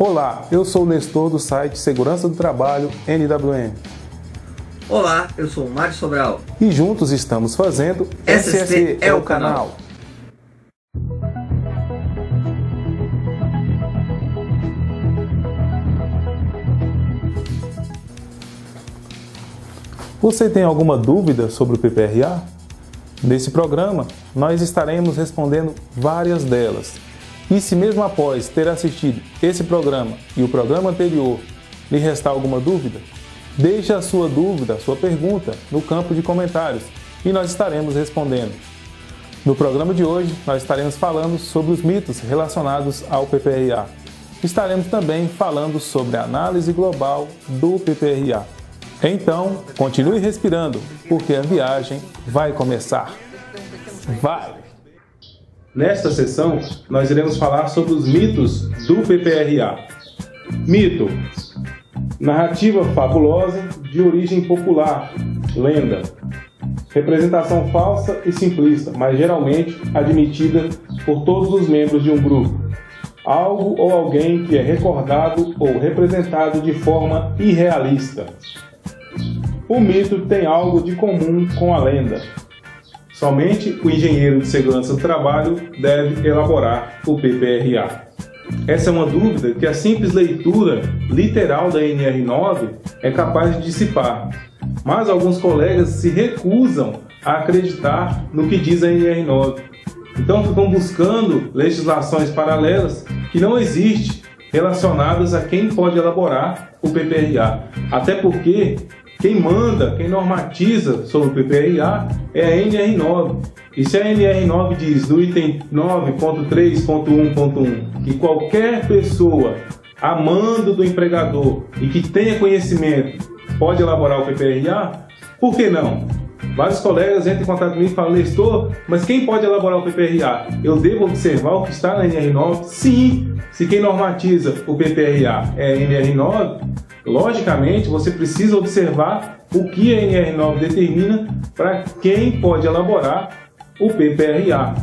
Olá, eu sou o Nestor do site Segurança do Trabalho NWM. Olá, eu sou o Mário Sobral. E juntos estamos fazendo SST é o canal. Você tem alguma dúvida sobre o PPRA? Nesse programa, nós estaremos respondendo várias delas. E se mesmo após ter assistido esse programa e o programa anterior lhe restar alguma dúvida, deixe a sua dúvida, a sua pergunta no campo de comentários e nós estaremos respondendo. No programa de hoje, nós estaremos falando sobre os mitos relacionados ao PPRA. Estaremos também falando sobre a análise global do PPRA. Então, continue respirando, porque a viagem vai começar. Vai! Nesta sessão, nós iremos falar sobre os mitos do PPRA. Mito: narrativa fabulosa de origem popular, lenda. Representação falsa e simplista, mas geralmente admitida por todos os membros de um grupo. Algo ou alguém que é recordado ou representado de forma irrealista. O mito tem algo de comum com a lenda. Somente o engenheiro de segurança do trabalho deve elaborar o PPRA. Essa é uma dúvida que a simples leitura literal da NR9 é capaz de dissipar, mas alguns colegas se recusam a acreditar no que diz a NR9. Então ficam buscando legislações paralelas que não existem relacionadas a quem pode elaborar o PPRA. Até porque quem manda, quem normatiza sobre o PPRA é a NR9. E se a NR9 diz no item 9.3.1.1 que qualquer pessoa a mando do empregador e que tenha conhecimento pode elaborar o PPRA, por que não? Vários colegas entram em contato comigo e falam: Nestor, mas quem pode elaborar o PPRA? Eu devo observar o que está na NR9? Sim, se quem normatiza o PPRA é a NR9, logicamente, você precisa observar o que a NR9 determina para quem pode elaborar o PPRA.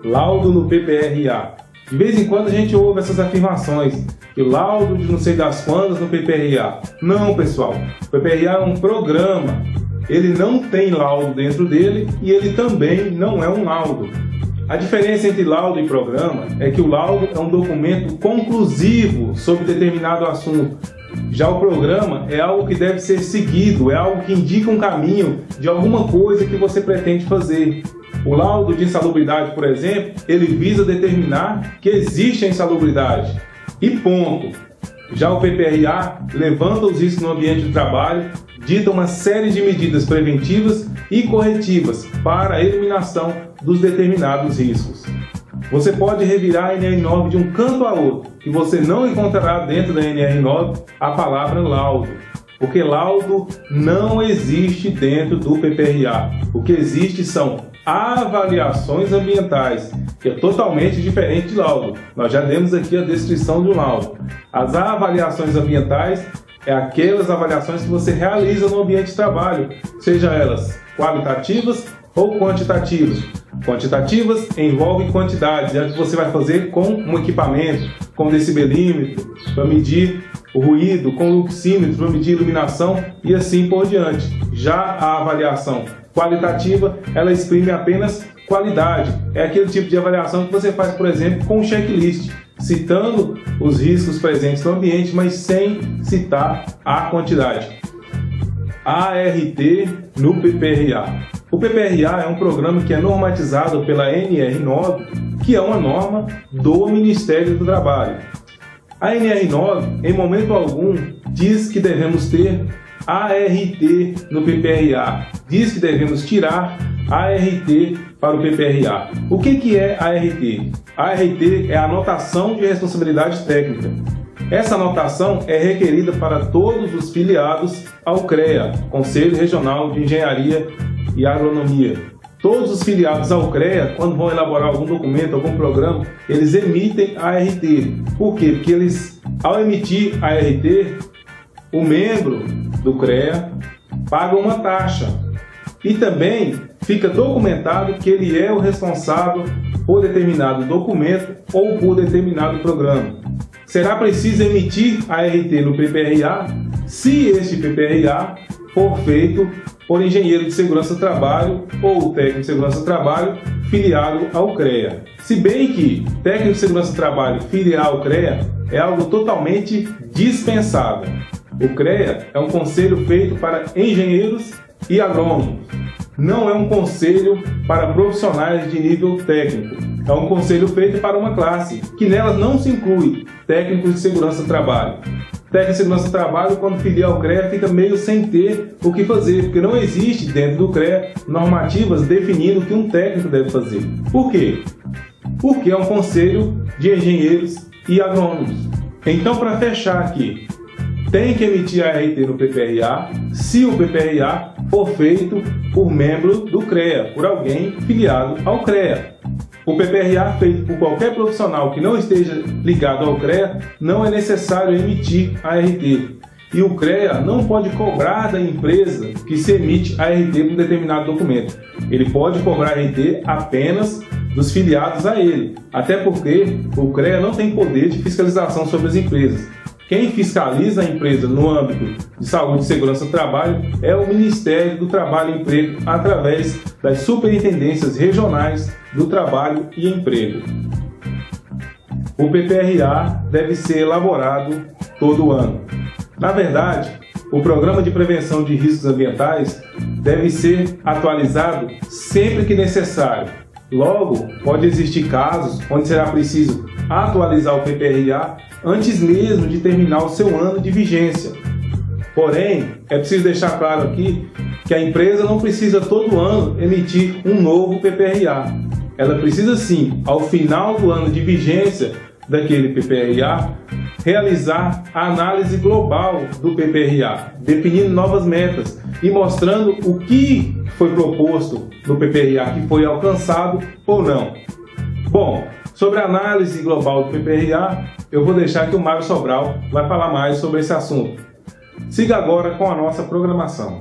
Laudo no PPRA. De vez em quando a gente ouve essas afirmações, que laudo de não sei das quantas no PPRA. Não, pessoal. O PPRA é um programa. Ele não tem laudo dentro dele e ele também não é um laudo. A diferença entre laudo e programa é que o laudo é um documento conclusivo sobre determinado assunto. Já o programa é algo que deve ser seguido, é algo que indica um caminho de alguma coisa que você pretende fazer. O laudo de insalubridade, por exemplo, ele visa determinar que existe a insalubridade. E ponto. Já o PPRA levanta os riscos no ambiente de trabalho, dita uma série de medidas preventivas e corretivas para a eliminação dos determinados riscos. Você pode revirar a NR9 de um canto a outro, que você não encontrará dentro da NR9 a palavra laudo, porque laudo não existe dentro do PPRA. O que existe são avaliações ambientais, que é totalmente diferente de laudo. Nós já demos aqui a descrição do laudo. As avaliações ambientais é aquelas avaliações que você realiza no ambiente de trabalho, seja elas qualitativas ou quantitativas. Quantitativas envolvem quantidades, é o que você vai fazer com um equipamento, com decibelímetro, para medir o ruído, com luxímetro, para medir iluminação e assim por diante. Já a avaliação qualitativa, ela exprime apenas qualidade. É aquele tipo de avaliação que você faz, por exemplo, com um checklist, citando os riscos presentes no ambiente, mas sem citar a quantidade. ART no PPRA. O PPRA é um programa que é normatizado pela NR9, que é uma norma do Ministério do Trabalho. A NR9, em momento algum, diz que devemos ter ART no PPRA, diz que devemos tirar ART para o PPRA. O que é ART? ART é a anotação de responsabilidade técnica. Essa anotação é requerida para todos os filiados ao CREA, Conselho Regional de Engenharia e Agronomia. Todos os filiados ao CREA, quando vão elaborar algum documento, algum programa, eles emitem ART. Por quê? Porque eles, ao emitir ART, o membro do CREA paga uma taxa. E também fica documentado que ele é o responsável por determinado documento ou por determinado programa. Será preciso emitir a RT no PPRA se este PPRA for feito por engenheiro de segurança do trabalho ou técnico de segurança do trabalho filiado ao CREA. Se bem que técnico de segurança do trabalho filiado ao CREA é algo totalmente dispensável. O CREA é um conselho feito para engenheiros e agrônomos. Não é um conselho para profissionais de nível técnico. É um conselho feito para uma classe, que nelas não se inclui técnicos de segurança do trabalho. Técnico de segurança do trabalho, quando filia ao CREA, fica meio sem ter o que fazer, porque não existe dentro do CREA normativas definindo o que um técnico deve fazer. Por quê? Porque é um conselho de engenheiros e agrônomos. Então, para fechar aqui, tem que emitir a RT no PPRA se o PPRA for feito por membro do CREA, por alguém filiado ao CREA. O PPRA feito por qualquer profissional que não esteja ligado ao CREA, não é necessário emitir a RT. E o CREA não pode cobrar da empresa que se emite a RT por um determinado documento. Ele pode cobrar a RT apenas dos filiados a ele, até porque o CREA não tem poder de fiscalização sobre as empresas. Quem fiscaliza a empresa no âmbito de saúde e segurança do trabalho é o Ministério do Trabalho e Emprego, através das superintendências regionais do trabalho e emprego. O PPRA deve ser elaborado todo ano. Na verdade, o Programa de Prevenção de Riscos Ambientais deve ser atualizado sempre que necessário. Logo, pode existir casos onde será preciso atualizar o PPRA antes mesmo de terminar o seu ano de vigência. Porém, é preciso deixar claro aqui que a empresa não precisa todo ano emitir um novo PPRA. Ela precisa sim, ao final do ano de vigência daquele PPRA, realizar a análise global do PPRA, definindo novas metas e mostrando o que foi proposto no PPRA, que foi alcançado ou não. Bom, sobre a análise global do PPRA, eu vou deixar que o Mário Sobral vai falar mais sobre esse assunto. Siga agora com a nossa programação.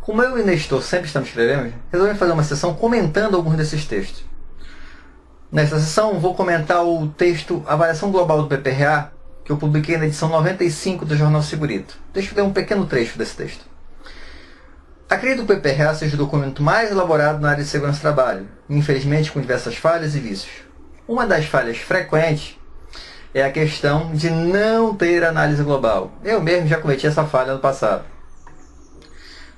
Como eu e Nestor sempre estamos escrevendo, resolvi fazer uma sessão comentando alguns desses textos. Nesta sessão vou comentar o texto Avaliação Global do PPRA, que eu publiquei na edição 95 do Jornal Segurito. Deixa eu ler um pequeno trecho desse texto. Acredito que o PPRA seja o documento mais elaborado na área de segurança do trabalho, infelizmente com diversas falhas e vícios. Uma das falhas frequentes é a questão de não ter análise global. Eu mesmo já cometi essa falha no passado.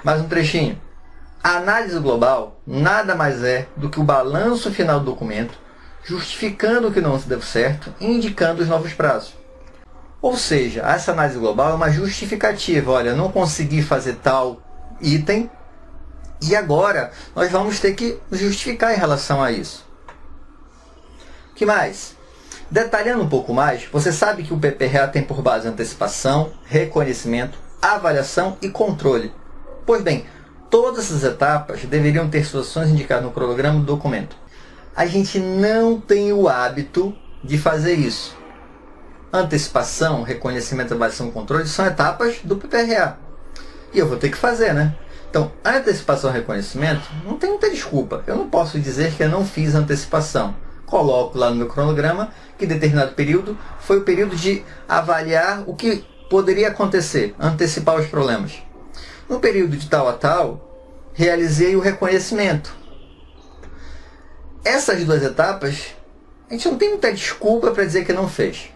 Mais um trechinho. A análise global nada mais é do que o balanço final do documento, justificando o que não se deu certo e indicando os novos prazos. Ou seja, essa análise global é uma justificativa. Olha, não consegui fazer tal item e agora nós vamos ter que justificar em relação a isso. O que mais? Detalhando um pouco mais, você sabe que o PPRA tem por base antecipação, reconhecimento, avaliação e controle. Pois bem, todas essas etapas deveriam ter suas ações indicadas no cronograma do documento. A gente não tem o hábito de fazer isso. Antecipação, reconhecimento, avaliação e controle são etapas do PPRA. E eu vou ter que fazer, né? Então, a antecipação e reconhecimento não tem muita desculpa. Eu não posso dizer que eu não fiz antecipação. Coloco lá no meu cronograma que determinado período foi o período de avaliar o que poderia acontecer, antecipar os problemas. No período de tal a tal, realizei o reconhecimento. Essas duas etapas, a gente não tem muita desculpa para dizer que não fez.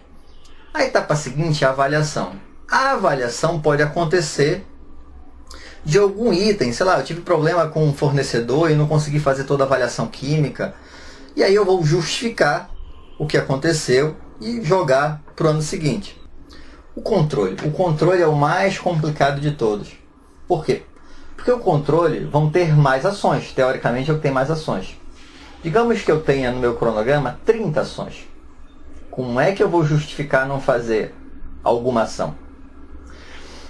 A etapa seguinte é a avaliação. A avaliação pode acontecer de algum item, sei lá, eu tive problema com um fornecedor e não consegui fazer toda a avaliação química, e aí eu vou justificar o que aconteceu e jogar para o ano seguinte. O controle é o mais complicado de todos. Por quê? Porque o controle vão ter mais ações, teoricamente é o que tem mais ações. Digamos que eu tenha no meu cronograma 30 ações. Como é que eu vou justificar não fazer alguma ação?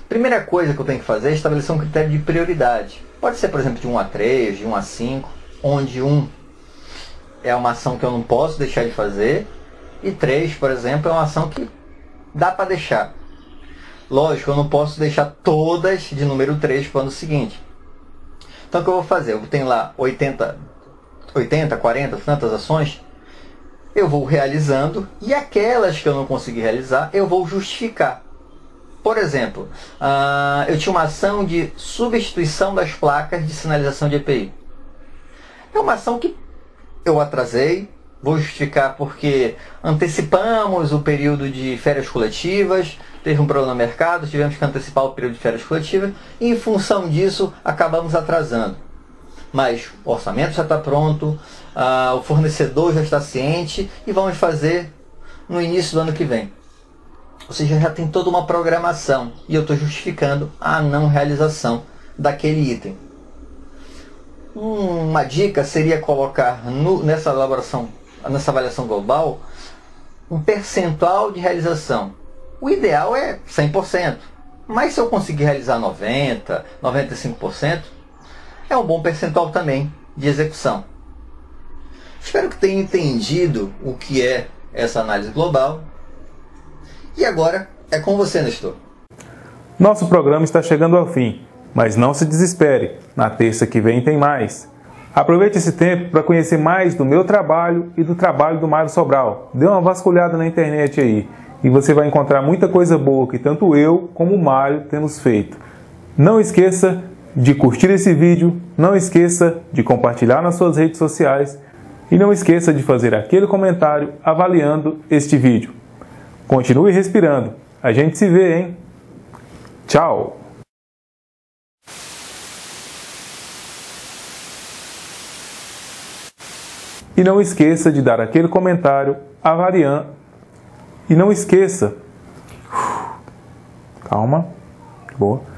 Primeira coisa que eu tenho que fazer é estabelecer um critério de prioridade. Pode ser, por exemplo, de 1 a 3, de 1 a 5, onde 1 é uma ação que eu não posso deixar de fazer e 3, por exemplo, é uma ação que dá para deixar. Lógico, eu não posso deixar todas de número 3 para o ano seguinte. Então o que eu vou fazer? Eu tenho lá 80, 40, tantas ações. Eu vou realizando e aquelas que eu não consegui realizar, eu vou justificar. Por exemplo, eu tinha uma ação de substituição das placas de sinalização de EPI. É uma ação que eu atrasei, vou justificar porque antecipamos o período de férias coletivas, teve um problema no mercado, tivemos que antecipar o período de férias coletivas e em função disso acabamos atrasando. Mas o orçamento já está pronto, o fornecedor já está ciente e vamos fazer no início do ano que vem. Ou seja, já tem toda uma programação e eu estou justificando a não realização daquele item. Uma dica seria colocar nessa avaliação global um percentual de realização. O ideal é 100%, mas se eu conseguir realizar 90%, 95%, é um bom percentual também de execução. Espero que tenha entendido o que é essa análise global. E agora é com você, Nestor. Nosso programa está chegando ao fim, mas não se desespere. Na terça que vem tem mais. Aproveite esse tempo para conhecer mais do meu trabalho e do trabalho do Mário Sobral. Dê uma vasculhada na internet aí e você vai encontrar muita coisa boa que tanto eu como o Mário temos feito. Não esqueça de curtir esse vídeo, não esqueça de compartilhar nas suas redes sociais e não esqueça de fazer aquele comentário avaliando este vídeo. Continue respirando. A gente se vê, hein? Tchau! E não esqueça de dar aquele comentário avaliando. E não esqueça... Calma. Boa.